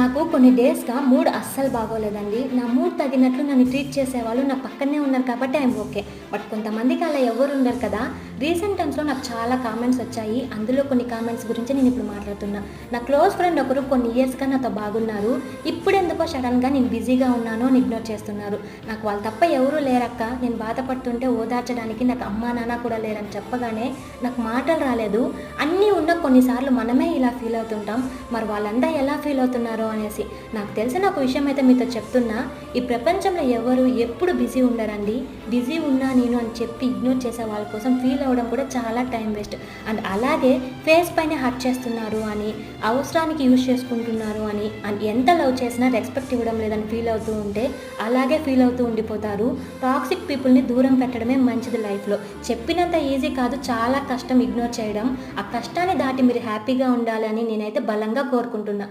నాకు కొన్ని డేస్‌గా మూడ్ అస్సలు బాగోలేదండి. నా మూడ్ తగినట్లు నన్ను ట్రీట్ చేసేవాళ్ళు నా పక్కనే ఉన్నారు కాబట్టి ఐయామ్ ఓకే. బట్ కొంతమందికి అలా ఎవ్వరు ఉండరు కదా! రీసెంట్ టైమ్స్‌లో నాకు చాలా కామెంట్స్ వచ్చాయి. అందులో కొన్ని కామెంట్స్ గురించి నేనిప్పుడు మాట్లాడుతున్నా. నా క్లోజ్ ఫ్రెండ్ ఒకరు కొన్ని ఇయర్స్‌గా నాతో బాగున్నారు. ఇప్పుడెందుకో సడెన్‌గా నేను బిజీగా ఉన్నాను అని ఇగ్నోర్ చేస్తున్నారు. నాకు వాళ్ళు తప్ప ఎవరూ లేరక్క. నేను బాధపడుతుంటే ఓదార్చడానికి నాకు అమ్మా, నాన్న కూడా లేరని చెప్పగానే నాకు మాటలు రాలేదు. అన్నీ ఉన్న కొన్నిసార్లు మనమే ఇలా ఫీల్ అవుతుంటాం. మరి వాళ్ళంతా ఎలా ఫీల్ అవుతున్నారో అనేసి. నాకు తెలిసిన ఒక విషయం అయితే మీతో చెప్తున్నా. ఈ ప్రపంచంలో ఎవరు ఎప్పుడు బిజీ ఉండరండి. బిజీ ఉన్నా నేను అని చెప్పి ఇగ్నోర్ చేసే వాళ్ళ కోసం ఫీల్ అవ్వడం కూడా చాలా టైం వేస్ట్. అండ్ అలాగే ఫేస్ పైన హర్ట్ చేస్తున్నారు అని, అవసరానికి యూజ్ చేసుకుంటున్నారు అని, అండ్ ఎంత లవ్ చేసినా రెస్పెక్ట్ ఇవ్వడం లేదని ఫీల్ అవుతూ ఉంటే అలాగే ఫీల్ అవుతూ ఉండిపోతారు. టాక్సిక్ పీపుల్ని దూరం పెట్టడమే మంచిది లైఫ్‌లో. చెప్పినంత ఈజీ కాదు, చాలా కష్టం ఇగ్నోర్ చేయడం. ఆ కష్టాన్ని దాటి మీరు హ్యాపీగా ఉండాలని నేనైతే బలంగా కోరుకుంటున్నా.